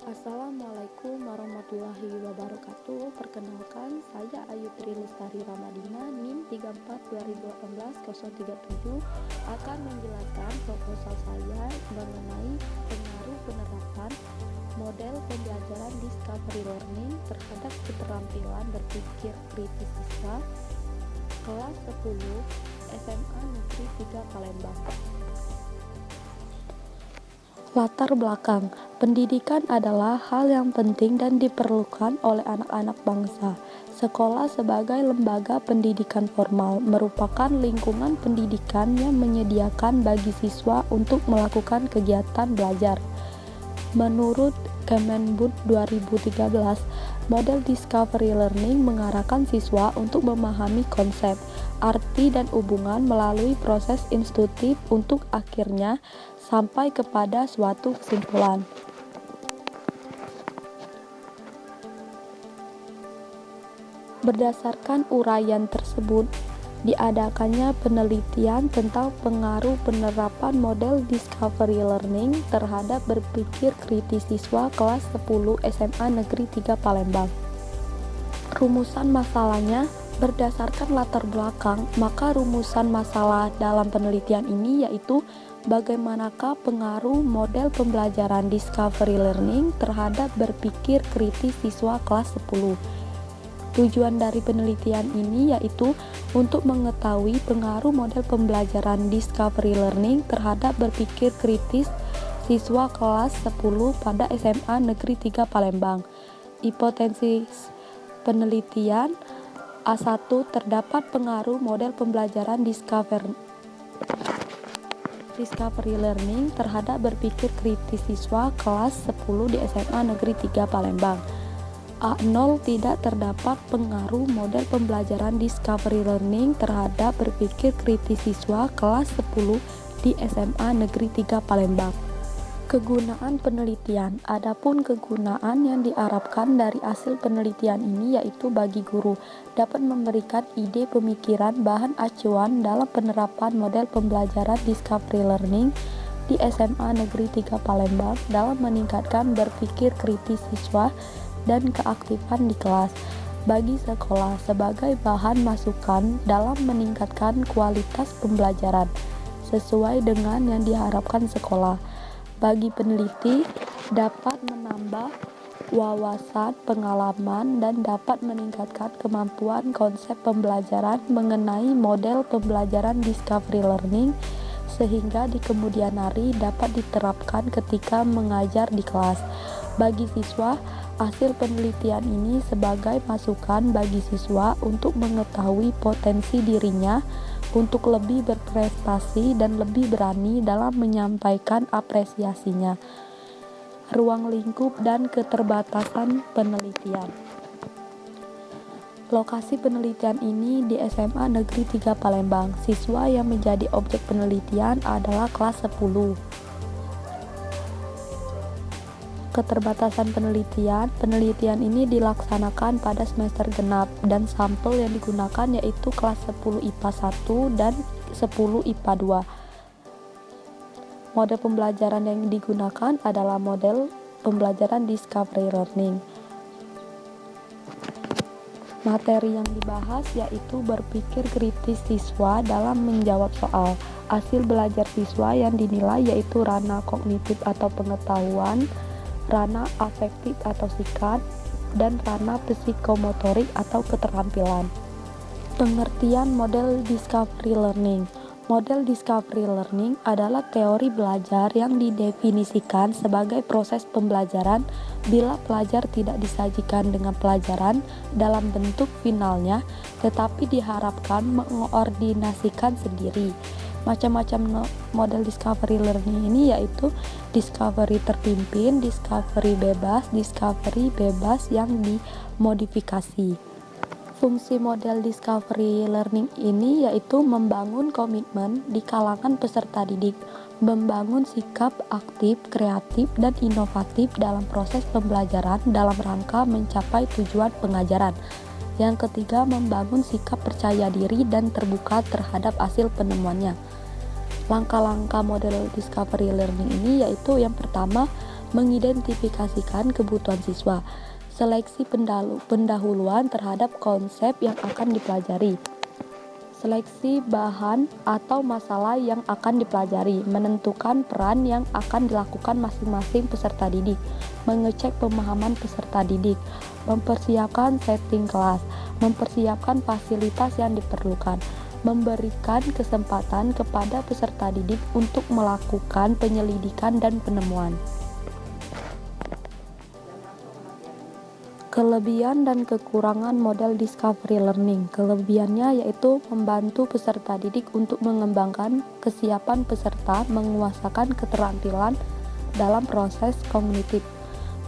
Assalamualaikum warahmatullahi wabarakatuh. Perkenalkan, saya Ayu Tri Lestari Ramadina, NIM 34 2018 037 akan menjelaskan proposal saya mengenai pengaruh penerapan model pembelajaran Discovery Learning terhadap keterampilan berpikir kritis siswa kelas 10 SMA Negeri 3 Palembang. Latar belakang, pendidikan adalah hal yang penting dan diperlukan oleh anak-anak bangsa. Sekolah sebagai lembaga pendidikan formal merupakan lingkungan pendidikan yang menyediakan bagi siswa untuk melakukan kegiatan belajar. Menurut Kemendikbud 2013, model Discovery Learning mengarahkan siswa untuk memahami konsep, arti, dan hubungan melalui proses instruktif untuk akhirnya sampai kepada suatu kesimpulan. Berdasarkan uraian tersebut, diadakannya penelitian tentang pengaruh penerapan model Discovery Learning terhadap berpikir kritis siswa kelas 10 SMA Negeri 3 Palembang. Rumusan masalahnya berdasarkan latar belakang, maka rumusan masalah dalam penelitian ini yaitu bagaimanakah pengaruh model pembelajaran Discovery Learning terhadap berpikir kritis siswa kelas 10. Tujuan dari penelitian ini yaitu untuk mengetahui pengaruh model pembelajaran Discovery Learning terhadap berpikir kritis siswa kelas 10 pada SMA Negeri 3 Palembang. Hipotesis penelitian A1, terdapat pengaruh model pembelajaran Discovery Learning terhadap berpikir kritis siswa kelas 10 di SMA Negeri 3 Palembang. A0, tidak terdapat pengaruh model pembelajaran Discovery Learning terhadap berpikir kritis siswa kelas 10 di SMA Negeri 3 Palembang. Kegunaan penelitian. Adapun kegunaan yang diharapkan dari hasil penelitian ini yaitu bagi guru dapat memberikan ide pemikiran bahan acuan dalam penerapan model pembelajaran Discovery Learning di SMA Negeri 3 Palembang dalam meningkatkan berpikir kritis siswa dan keaktifan di kelas. Bagi sekolah sebagai bahan masukan dalam meningkatkan kualitas pembelajaran sesuai dengan yang diharapkan sekolah. Bagi peneliti, dapat menambah wawasan, pengalaman, dan dapat meningkatkan kemampuan konsep pembelajaran mengenai model pembelajaran Discovery Learning sehingga di kemudian hari dapat diterapkan ketika mengajar di kelas. Bagi siswa, hasil penelitian ini sebagai masukan bagi siswa untuk mengetahui potensi dirinya untuk lebih berprestasi dan lebih berani dalam menyampaikan apresiasinya. Ruang lingkup dan keterbatasan penelitian. Lokasi penelitian ini di SMA Negeri 3 Palembang. Siswa yang menjadi objek penelitian adalah kelas 10. Keterbatasan penelitian ini dilaksanakan pada semester genap dan sampel yang digunakan yaitu kelas 10 IPA 1 dan 10 IPA 2. Model pembelajaran yang digunakan adalah model pembelajaran Discovery Learning. Materi yang dibahas yaitu berpikir kritis siswa dalam menjawab soal. Hasil belajar siswa yang dinilai yaitu ranah kognitif atau pengetahuan, ranah afektif atau sikap, dan ranah psikomotorik atau keterampilan. Pengertian model Discovery Learning. Model Discovery Learning adalah teori belajar yang didefinisikan sebagai proses pembelajaran bila pelajar tidak disajikan dengan pelajaran dalam bentuk finalnya, tetapi diharapkan mengordinasikan sendiri. Macam-macam model Discovery Learning ini yaitu Discovery terpimpin, Discovery bebas yang dimodifikasi. Fungsi model Discovery Learning ini yaitu membangun komitmen di kalangan peserta didik, membangun sikap aktif, kreatif, dan inovatif dalam proses pembelajaran dalam rangka mencapai tujuan pengajaran. Yang ketiga, membangun sikap percaya diri dan terbuka terhadap hasil penemuannya. Langkah-langkah model Discovery Learning ini yaitu yang pertama, mengidentifikasikan kebutuhan siswa, seleksi pendahuluan terhadap konsep yang akan dipelajari, seleksi bahan atau masalah yang akan dipelajari, menentukan peran yang akan dilakukan masing-masing peserta didik, mengecek pemahaman peserta didik, mempersiapkan setting kelas, mempersiapkan fasilitas yang diperlukan, memberikan kesempatan kepada peserta didik untuk melakukan penyelidikan dan penemuan. Kelebihan dan kekurangan model discovery learning. Kelebihannya yaitu membantu peserta didik untuk mengembangkan kesiapan peserta menguasakan keterampilan dalam proses kognitif.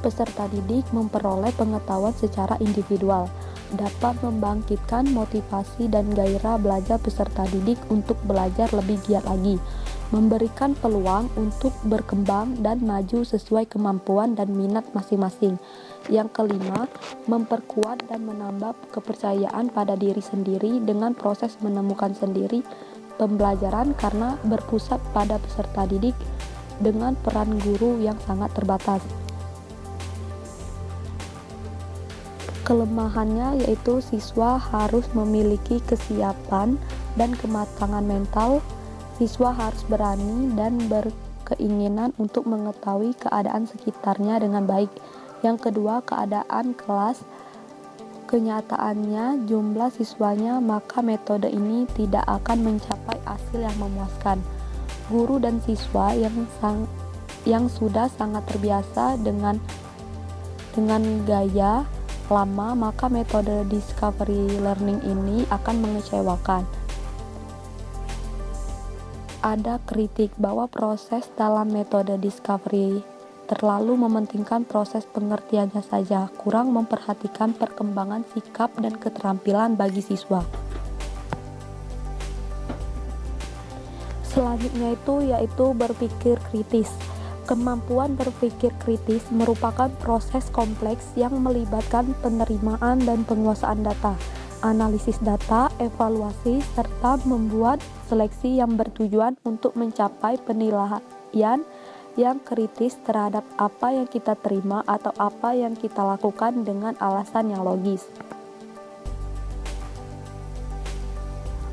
Peserta didik memperoleh pengetahuan secara individual, dapat membangkitkan motivasi dan gairah belajar peserta didik untuk belajar lebih giat lagi, memberikan peluang untuk berkembang dan maju sesuai kemampuan dan minat masing-masing. Yang kelima, memperkuat dan menambah kepercayaan pada diri sendiri dengan proses menemukan sendiri pembelajaran karena berpusat pada peserta didik dengan peran guru yang sangat terbatas. Kelemahannya yaitu siswa harus memiliki kesiapan dan kematangan mental. Siswa harus berani dan berkeinginan untuk mengetahui keadaan sekitarnya dengan baik. Yang kedua, keadaan kelas. Kenyataannya jumlah siswanya, maka metode ini tidak akan mencapai hasil yang memuaskan. Guru dan siswa yang sudah sangat terbiasa dengan gaya lama, maka metode discovery learning ini akan mengecewakan. Ada kritik bahwa proses dalam metode discovery terlalu mementingkan proses pengertiannya saja, kurang memperhatikan perkembangan sikap dan keterampilan bagi siswa. Selanjutnya yaitu berpikir kritis. Kemampuan berpikir kritis merupakan proses kompleks yang melibatkan penerimaan dan penguasaan data, analisis data, evaluasi, serta membuat seleksi yang bertujuan untuk mencapai penilaian yang kritis terhadap apa yang kita terima atau apa yang kita lakukan dengan alasan yang logis.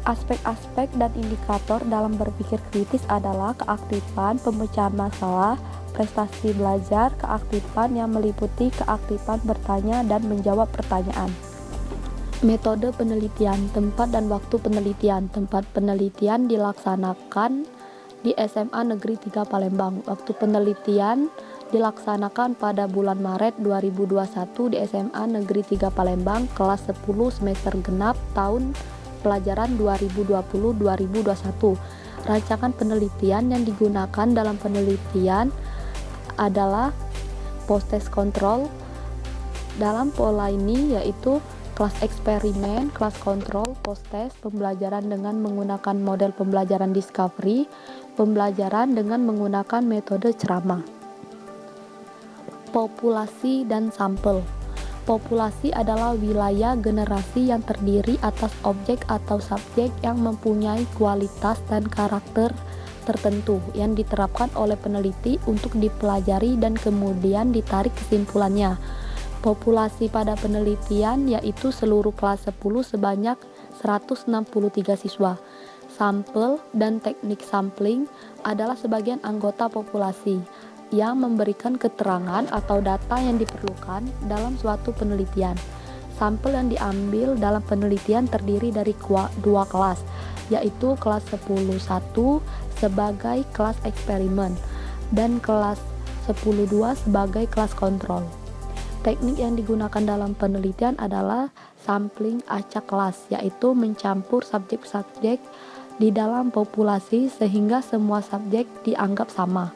Aspek-aspek dan indikator dalam berpikir kritis adalah keaktifan pemecahan masalah, prestasi belajar, keaktifan yang meliputi keaktifan bertanya dan menjawab pertanyaan. Metode penelitian, tempat dan waktu penelitian. Tempat penelitian dilaksanakan di SMA Negeri 3 Palembang. Waktu penelitian dilaksanakan pada bulan Maret 2021 di SMA Negeri 3 Palembang, kelas 10 semester genap tahun pelajaran 2020-2021. Rancangan penelitian yang digunakan dalam penelitian adalah post-test control. Dalam pola ini yaitu kelas eksperimen, kelas kontrol, post-test, pembelajaran dengan menggunakan model pembelajaran discovery, pembelajaran dengan menggunakan metode ceramah. Populasi dan sampel. Populasi adalah wilayah generasi yang terdiri atas objek atau subjek yang mempunyai kualitas dan karakter tertentu yang diterapkan oleh peneliti untuk dipelajari dan kemudian ditarik kesimpulannya. Populasi pada penelitian yaitu seluruh kelas 10 sebanyak 163 siswa. Sampel dan teknik sampling adalah sebagian anggota populasi yang memberikan keterangan atau data yang diperlukan dalam suatu penelitian. Sampel yang diambil dalam penelitian terdiri dari dua kelas, yaitu kelas 10.1 sebagai kelas eksperimen dan kelas 10.2 sebagai kelas kontrol. Teknik yang digunakan dalam penelitian adalah sampling acak kelas, yaitu mencampur subjek-subjek di dalam populasi sehingga semua subjek dianggap sama.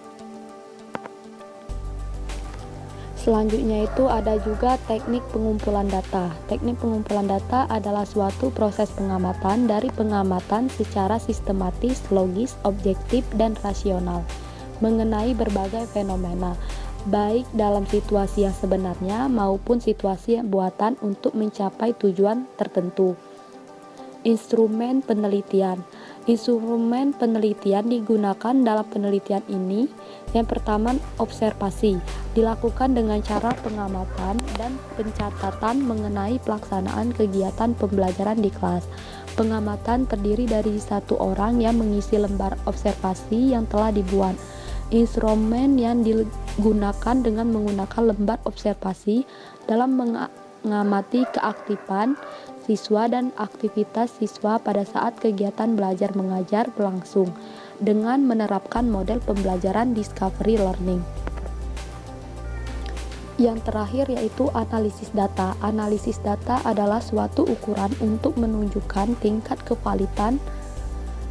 Selanjutnya ada juga teknik pengumpulan data. Teknik pengumpulan data adalah suatu proses pengamatan dari pengamatan secara sistematis, logis, objektif, dan rasional mengenai berbagai fenomena, baik dalam situasi yang sebenarnya maupun situasi buatan untuk mencapai tujuan tertentu. Instrumen penelitian. Instrumen penelitian digunakan dalam penelitian ini. Yang pertama, observasi. Dilakukan dengan cara pengamatan dan pencatatan mengenai pelaksanaan kegiatan pembelajaran di kelas. Pengamatan terdiri dari satu orang yang mengisi lembar observasi yang telah dibuat. Instrumen yang digunakan dengan menggunakan lembar observasi dalam mengamati keaktifan siswa dan aktivitas siswa pada saat kegiatan belajar mengajar berlangsung dengan menerapkan model pembelajaran discovery learning. Yang terakhir yaitu analisis data. Analisis data adalah suatu ukuran untuk menunjukkan tingkat kevalidan.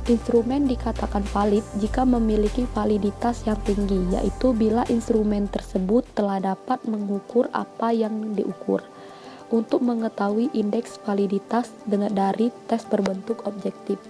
Instrumen dikatakan valid jika memiliki validitas yang tinggi, yaitu bila instrumen tersebut telah dapat mengukur apa yang diukur. Untuk mengetahui indeks validitas dari tes berbentuk objektif.